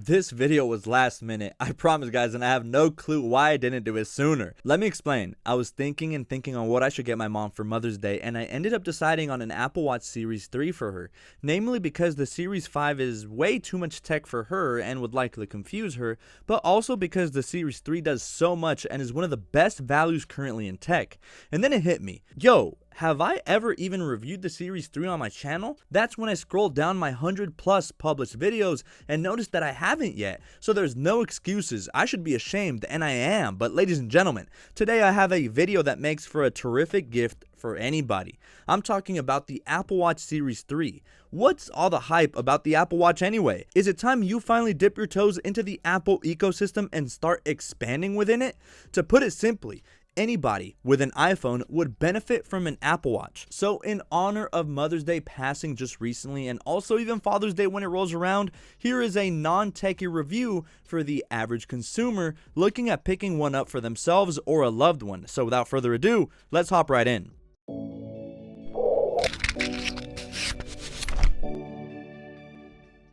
This video was last minute, I promise guys, and I have no clue why I didn't do it sooner. Let me explain. I was thinking on what I should get my mom for Mother's Day, and I ended up deciding on an Apple Watch Series 3 for her. Namely because the Series 5 is way too much tech for her and would likely confuse her, but also because the Series 3 does so much and is one of the best values currently in tech. And then it hit me. Yo, have I ever even reviewed the Series 3 on my channel? That's when I scrolled down my 100 plus published videos and noticed that I haven't yet. So there's no excuses. I should be ashamed, and I am. But ladies and gentlemen, today I have a video that makes for a terrific gift for anybody. I'm talking about the Apple Watch Series 3. What's all the hype about the Apple Watch anyway? Is it time you finally dip your toes into the Apple ecosystem and start expanding within it? To put it simply, anybody with an iPhone would benefit from an Apple Watch. So in honor of Mother's Day passing just recently, and also even Father's Day when it rolls around, here is a non-techie review for the average consumer looking at picking one up for themselves or a loved one. So without further ado, let's hop right in.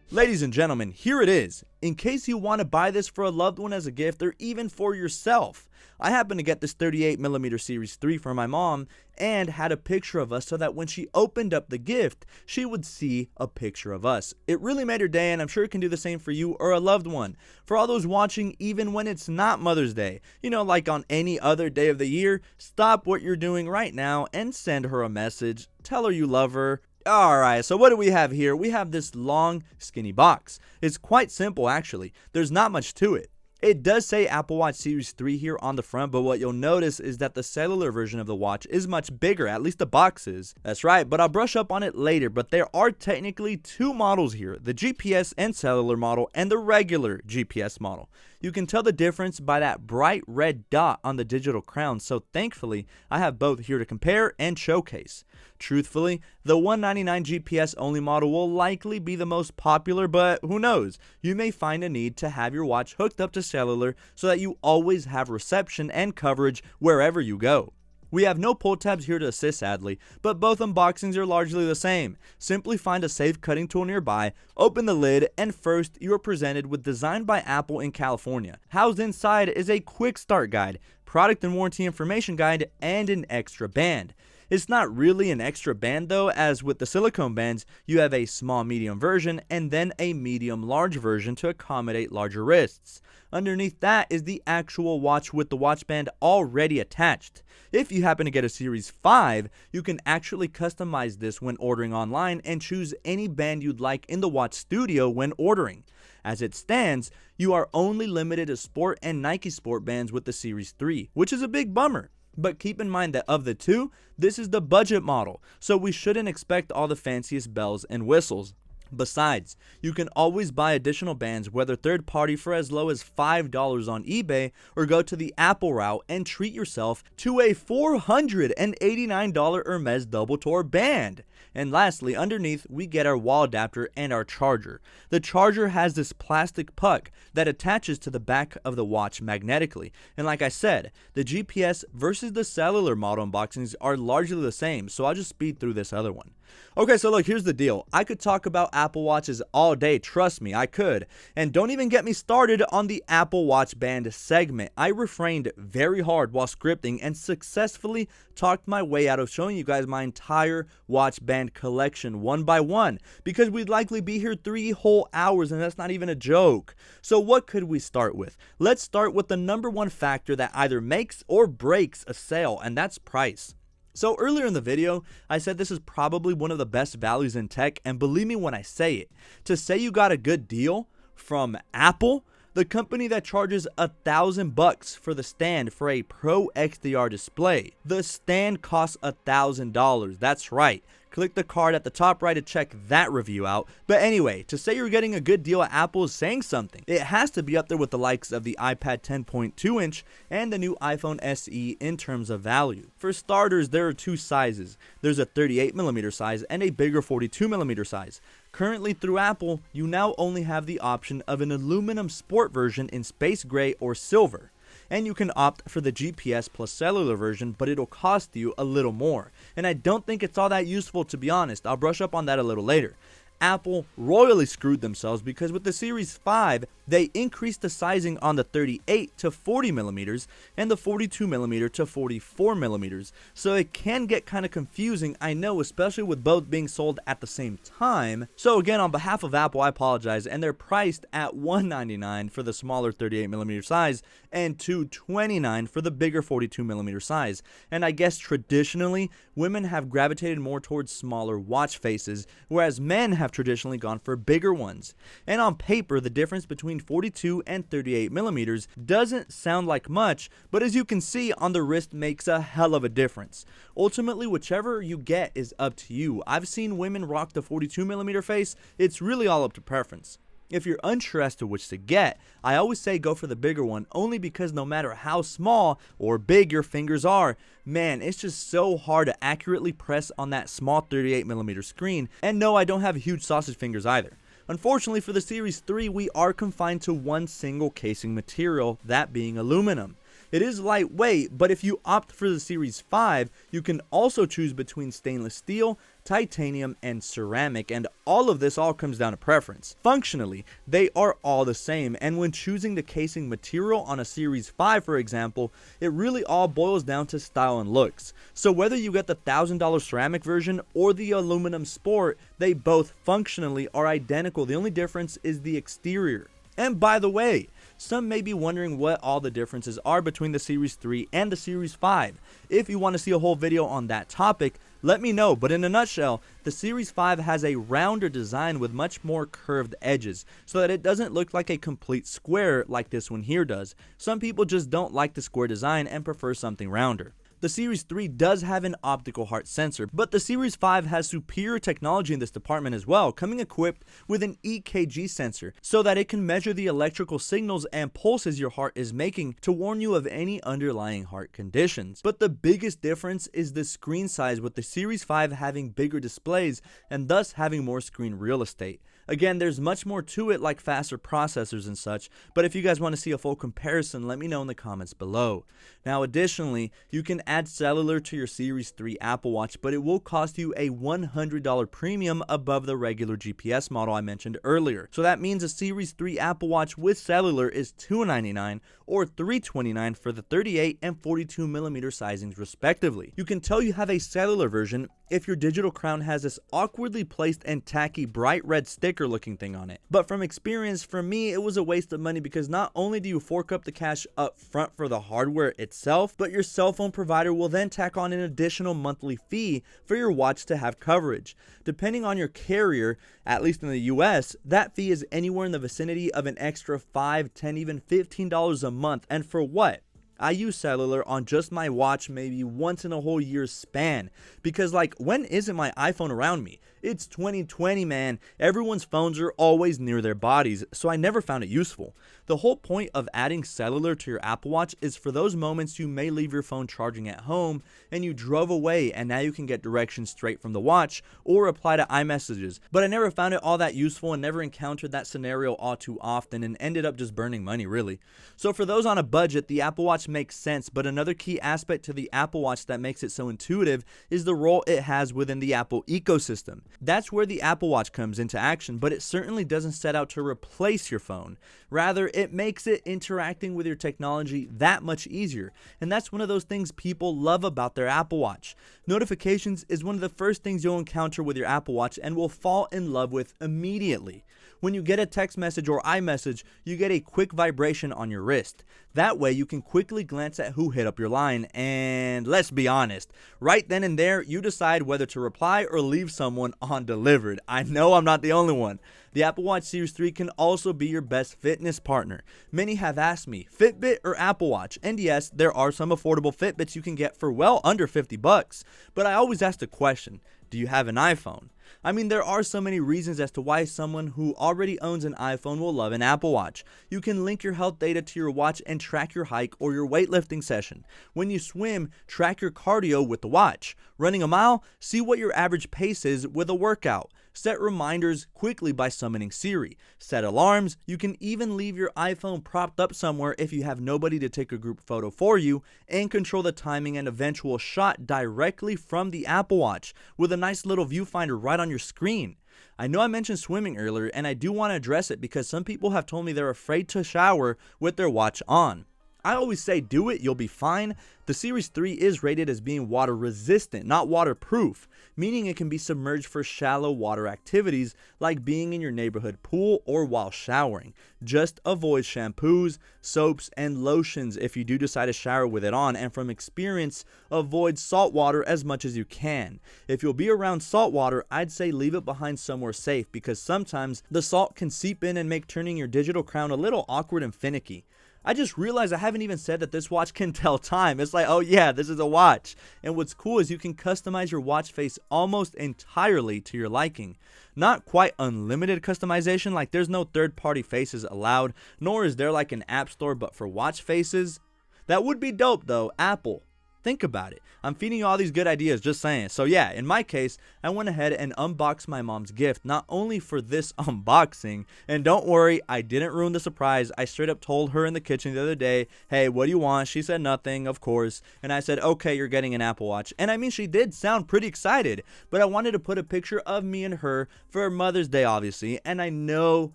Ladies and gentlemen, here it is. In case you want to buy this for a loved one as a gift or even for yourself. I happened to get this 38mm Series 3 for my mom and had a picture of us so that when she opened up the gift, she would see a picture of us. It really made her day, and I'm sure it can do the same for you or a loved one. For all those watching even when it's not Mother's Day, you know, like on any other day of the year, stop what you're doing right now and send her a message. Tell her you love her. Alright, so what do we have here? We have this long, skinny box. It's quite simple actually. There's not much to it. It does say Apple Watch Series 3 here on the front, but what you'll notice is that the cellular version of the watch is much bigger, at least the box is. That's right, but I'll brush up on it later, but there are technically two models here, the GPS and cellular model and the regular GPS model. You can tell the difference by that bright red dot on the digital crown, so thankfully I have both here to compare and showcase. Truthfully, the $199 GPS only model will likely be the most popular, but who knows? You may find a need to have your watch hooked up to cellular so that you always have reception and coverage wherever you go. We have no pull tabs here to assist sadly, but both unboxings are largely the same. Simply find a safe cutting tool nearby, open the lid, and first you are presented with Designed by Apple in California. Housed inside is a quick start guide, product and warranty information guide, and an extra band. It's not really an extra band though, as with the silicone bands, you have a small medium version and then a medium large version to accommodate larger wrists. Underneath that is the actual watch with the watch band already attached. If you happen to get a Series 5, you can actually customize this when ordering online and choose any band you'd like in the Watch Studio when ordering. As it stands, you are only limited to Sport and Nike Sport bands with the Series 3, which is a big bummer. But keep in mind that of the two, this is the budget model, so we shouldn't expect all the fanciest bells and whistles. Besides, you can always buy additional bands, whether third party for as low as $5 on eBay, or go to the Apple route and treat yourself to a $489 Hermes Double Tour band. And lastly, underneath we get our wall adapter and our charger. The charger has this plastic puck that attaches to the back of the watch magnetically. And like I said, the GPS versus the cellular model unboxings are largely the same, so I'll just speed through this other one. Okay, so look, here's the deal. I could talk about Apple Watches all day, trust me, I could. And don't even get me started on the Apple Watch band segment. I refrained very hard while scripting and successfully talked my way out of showing you guys my entire watch band collection one by one, because we'd likely be here 3 whole hours, and that's not even a joke. So what could we start with? Let's start with the #1 factor that either makes or breaks a sale, and that's price. So earlier in the video, I said this is probably one of the best values in tech, and believe me when I say it. To say you got a good deal from Apple, the company that charges $1,000 for the stand for a Pro XDR display. The stand costs $1,000, that's right. Click the card at the top right to check that review out. But anyway, to say you're getting a good deal at Apple is saying something. It has to be up there with the likes of the iPad 10.2 inch and the new iPhone SE in terms of value. For starters, there are two sizes. There's a 38mm size and a bigger 42mm size. Currently through Apple, you now only have the option of an aluminum sport version in space gray or silver. And you can opt for the GPS plus cellular version, but it'll cost you a little more. And I don't think it's all that useful, to be honest. I'll brush up on that a little later. Apple royally screwed themselves because with the Series 5, they increased the sizing on the 38 to 40 millimeters and the 42 millimeter to 44 millimeters. So it can get kind of confusing, I know, especially with both being sold at the same time. So again, on behalf of Apple, I apologize, and they're priced at $199 for the smaller 38 millimeter size and $229 for the bigger 42 millimeter size. And I guess traditionally, women have gravitated more towards smaller watch faces, whereas men have traditionally gone for bigger ones. And on paper, the difference between 42 and 38 millimeters doesn't sound like much, but as you can see on the wrist makes a hell of a difference. Ultimately, whichever you get is up to you. I've seen women rock the 42 millimeter face. It's really all up to preference. If you're unsure as to which to get, I always say go for the bigger one, only because no matter how small or big your fingers are, man, it's just so hard to accurately press on that small 38 millimeter screen. And no, I don't have huge sausage fingers either. Unfortunately for the Series 3, we are confined to one single casing material, that being aluminum. It is lightweight, but if you opt for the Series 5, you can also choose between stainless steel, titanium, and ceramic, and all of this all comes down to preference. Functionally, they are all the same, and when choosing the casing material on a Series 5, for example, it really all boils down to style and looks. So whether you get the $1,000 ceramic version or the aluminum Sport, they both functionally are identical. The only difference is the exterior. And by the way, some may be wondering what all the differences are between the Series 3 and the Series 5. If you want to see a whole video on that topic, let me know, but in a nutshell, the Series 5 has a rounder design with much more curved edges, so that it doesn't look like a complete square like this one here does. Some people just don't like the square design and prefer something rounder. The Series 3 does have an optical heart sensor, but the Series 5 has superior technology in this department as well, coming equipped with an EKG sensor so that it can measure the electrical signals and pulses your heart is making to warn you of any underlying heart conditions. But the biggest difference is the screen size, with the Series 5 having bigger displays and thus having more screen real estate. Again, there's much more to it, like faster processors and such, but if you guys want to see a full comparison, let me know in the comments below. Now additionally, you can add Cellular to your Series 3 Apple Watch, but it will cost you a $100 premium above the regular GPS model I mentioned earlier. So that means a Series 3 Apple Watch with Cellular is $299 or $329 for the 38 and 42 millimeter sizings respectively. You can tell you have a Cellular version if your digital crown has this awkwardly placed and tacky bright red sticker looking thing on it. But from experience, for me, it was a waste of money because not only do you fork up the cash up front for the hardware itself, but your cell phone provider will then tack on an additional monthly fee for your watch to have coverage. Depending on your carrier, at least in the US, that fee is anywhere in the vicinity of an extra $5, $10, even $15 a month. And for what? I use Cellular on just my watch maybe once in a whole year's span, because like, when isn't my iPhone around me? It's 2020, man. Everyone's phones are always near their bodies, so I never found it useful. The whole point of adding Cellular to your Apple Watch is for those moments you may leave your phone charging at home and you drove away and now you can get directions straight from the watch or reply to iMessages. But I never found it all that useful and never encountered that scenario all too often and ended up just burning money, really. So for those on a budget, the Apple Watch makes sense, but another key aspect to the Apple Watch that makes it so intuitive is the role it has within the Apple ecosystem. That's where the Apple Watch comes into action, but it certainly doesn't set out to replace your phone. Rather, it makes it interacting with your technology that much easier, and that's one of those things people love about their Apple Watch. Notifications is one of the first things you'll encounter with your Apple Watch and will fall in love with immediately. When you get a text message or iMessage, you get a quick vibration on your wrist. That way you can quickly glance at who hit up your line, and let's be honest, right then and there you decide whether to reply or leave someone on delivered. I know I'm not the only one. The Apple Watch Series 3 can also be your best fitness partner. Many have asked me, Fitbit or Apple Watch? And yes, there are some affordable Fitbits you can get for well under $50, but I always ask the question, do you have an iPhone? I mean, there are so many reasons as to why someone who already owns an iPhone will love an Apple Watch. You can link your health data to your watch and track your hike or your weightlifting session. When you swim, track your cardio with the watch. Running a mile, see what your average pace is with a workout. Set reminders quickly by summoning Siri. Set alarms. You can even leave your iPhone propped up somewhere if you have nobody to take a group photo for you, and control the timing and eventual shot directly from the Apple Watch with a nice little viewfinder right on your screen. I know I mentioned swimming earlier, and I do want to address it because some people have told me they're afraid to shower with their watch on. I always say do it, you'll be fine. The Series 3 is rated as being water resistant, not waterproof, meaning it can be submerged for shallow water activities like being in your neighborhood pool or while showering. Just avoid shampoos, soaps, and lotions if you do decide to shower with it on, and from experience, avoid salt water as much as you can. If you'll be around salt water, I'd say leave it behind somewhere safe because sometimes the salt can seep in and make turning your digital crown a little awkward and finicky. I just realized I haven't even said that this watch can tell time. It's like, oh yeah, this is a watch. And what's cool is you can customize your watch face almost entirely to your liking. Not quite unlimited customization, like there's no third-party faces allowed, nor is there like an app store but for watch faces. That would be dope though, Apple. Think about it. I'm feeding you all these good ideas, just saying. So yeah, in my case, I went ahead and unboxed my mom's gift, not only for this unboxing, and don't worry, I didn't ruin the surprise. I straight up told her in the kitchen the other day, hey, what do you want? She said nothing, of course, and I said, okay, you're getting an Apple Watch. And I mean, she did sound pretty excited, but I wanted to put a picture of me and her for Mother's Day, obviously, and I know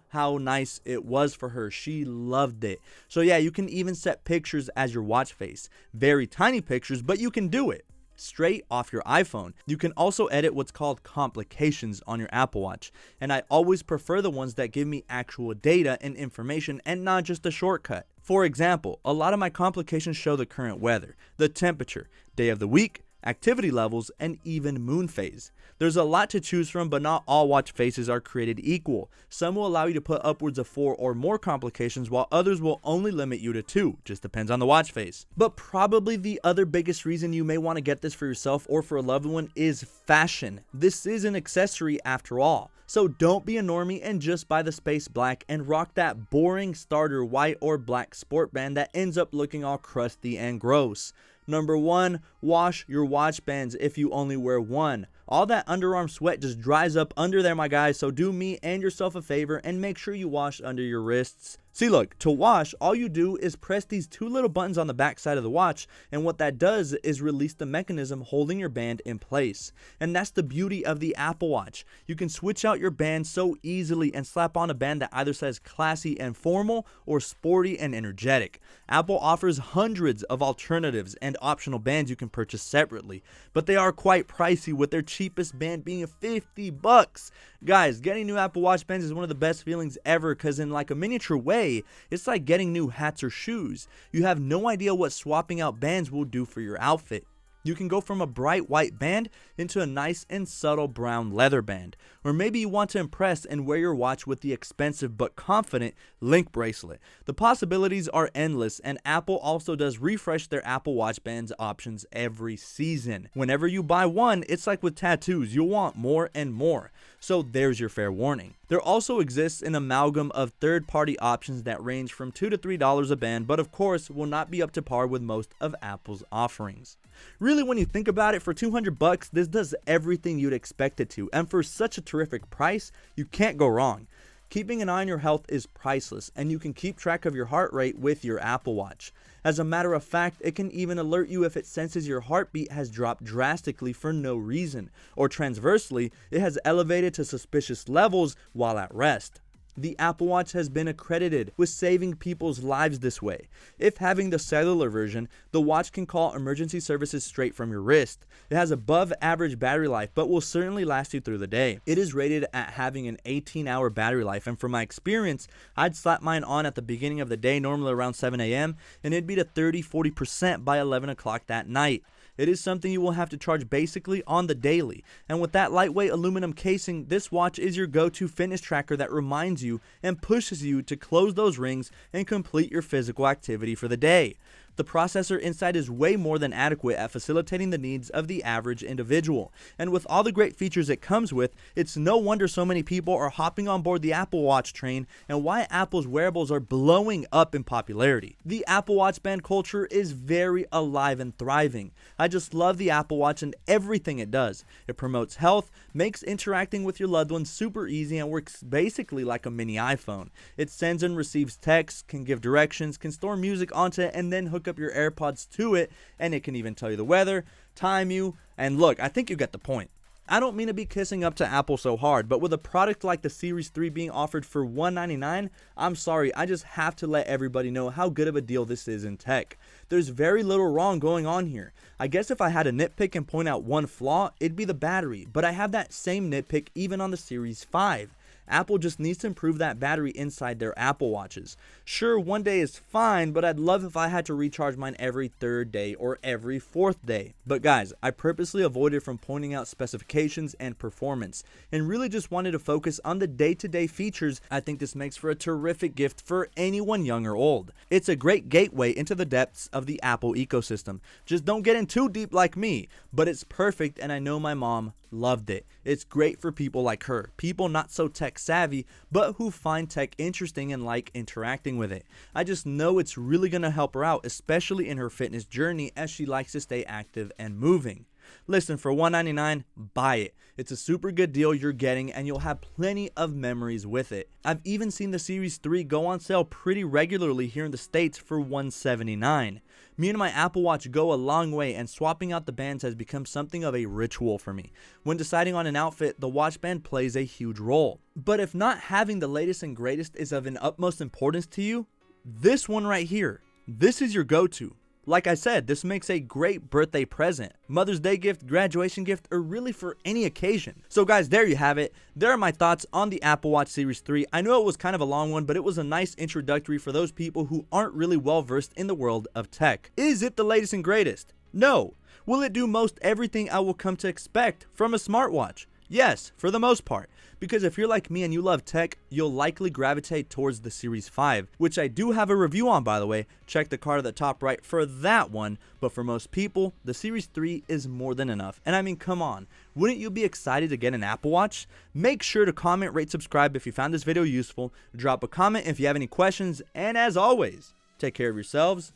how nice it was for her. She loved it. So yeah, you can even set pictures as your watch face. Very tiny pictures, but you can do it straight off your iPhone. You can also edit what's called complications on your Apple Watch, and I always prefer the ones that give me actual data and information and not just a shortcut. For example, a lot of my complications show the current weather, the temperature, day of the week, activity levels, and even moon phase. There's a lot to choose from, but not all watch faces are created equal. Some will allow you to put upwards of 4 or more complications, while others will only limit you to 2. Just depends on the watch face. But probably the other biggest reason you may want to get this for yourself or for a loved one is fashion. This is an accessory after all. So don't be a normie and just buy the space black and rock that boring starter white or black sport band that ends up looking all crusty and gross. Number 1, wash your watch bands if you only wear one. All that underarm sweat just dries up under there, my guys, so do me and yourself a favor and make sure you wash under your wrists. See, look, to wash, all you do is press these 2 little buttons on the back side of the watch, and what that does is release the mechanism holding your band in place. And that's the beauty of the Apple Watch. You can switch out your band so easily and slap on a band that either says classy and formal or sporty and energetic. Apple offers hundreds of alternatives and optional bands you can purchase separately, but they are quite pricey, with their cheapest band being $50. Guys, getting new Apple Watch bands is one of the best feelings ever, because in like a miniature way, it's like getting new hats or shoes. You have no idea what swapping out bands will do for your outfit. You can go from a bright white band into a nice and subtle brown leather band. Or maybe you want to impress and wear your watch with the expensive but confident Link bracelet. The possibilities are endless, and Apple also does refresh their Apple Watch bands options every season. Whenever you buy one, it's like with tattoos, you'll want more and more. So there's your fair warning. There also exists an amalgam of third-party options that range from $2 to $3 a band, but of course will not be up to par with most of Apple's offerings. Really, when you think about it, for $200, this does everything you'd expect it to, and for such a terrific price, you can't go wrong. Keeping an eye on your health is priceless, and you can keep track of your heart rate with your Apple Watch. As a matter of fact, it can even alert you if it senses your heartbeat has dropped drastically for no reason, or transversely, it has elevated to suspicious levels while at rest. The Apple Watch has been accredited with saving people's lives this way. If having the cellular version, the watch can call emergency services straight from your wrist. It has above average battery life, but will certainly last you through the day. It is rated at having an 18-hour battery life, and from my experience, I'd slap mine on at the beginning of the day, normally around 7 a.m., and it'd be to 30-40% by 11 o'clock that night. It is something you will have to charge basically on the daily. And with that lightweight aluminum casing, this watch is your go-to fitness tracker that reminds you and pushes you to close those rings and complete your physical activity for the day. The processor inside is way more than adequate at facilitating the needs of the average individual. And with all the great features it comes with, it's no wonder so many people are hopping on board the Apple Watch train and why Apple's wearables are blowing up in popularity. The Apple Watch band culture is very alive and thriving. I just love the Apple Watch and everything it does. It promotes health, makes interacting with your loved ones super easy, and works basically like a mini iPhone. It sends and receives texts, can give directions, can store music onto it, and then hook up your AirPods to it, and it can even tell you the weather, time you, and look, I think you get the point. I don't mean to be kissing up to Apple so hard, but with a product like the Series 3 being offered for $199, I'm sorry, I just have to let everybody know how good of a deal this is in tech. There's very little wrong going on here. I guess if I had to nitpick and point out one flaw, it'd be the battery, but I have that same nitpick even on the Series 5. Apple just needs to improve that battery inside their Apple Watches. Sure, one day is fine, but I'd love if I had to recharge mine every third day or every fourth day. But guys, I purposely avoided from pointing out specifications and performance, and really just wanted to focus on the day-to-day features. I think this makes for a terrific gift for anyone young or old. It's a great gateway into the depths of the Apple ecosystem. Just don't get in too deep like me, but it's perfect, and I know my mom loved it. It's great for people like her, people not so tech savvy, but who find tech interesting and like interacting with it. I just know it's really going to help her out, especially in her fitness journey as she likes to stay active and moving. Listen, for $199, buy it. It's a super good deal you're getting, and you'll have plenty of memories with it. I've even seen the Series 3 go on sale pretty regularly here in the States for $179. Me and my Apple Watch go a long way, and swapping out the bands has become something of a ritual for me. When deciding on an outfit, the watch band plays a huge role. But if not having the latest and greatest is of an utmost importance to you, this one right here, this is your go-to. Like I said, this makes a great birthday present, Mother's Day gift, graduation gift, or really for any occasion. So guys, there you have it. There are my thoughts on the Apple Watch Series 3. I know it was kind of a long one, but it was a nice introductory for those people who aren't really well versed in the world of tech. Is it the latest and greatest? No. Will it do most everything I will come to expect from a smartwatch? Yes, for the most part, because if you're like me and you love tech, you'll likely gravitate towards the Series 5, which I do have a review on, by the way. Check the card at the top right for that one, but for most people, the Series 3 is more than enough. And I mean, come on, wouldn't you be excited to get an Apple Watch? Make sure to comment, rate, subscribe if you found this video useful, drop a comment if you have any questions, and as always, take care of yourselves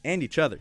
and each other.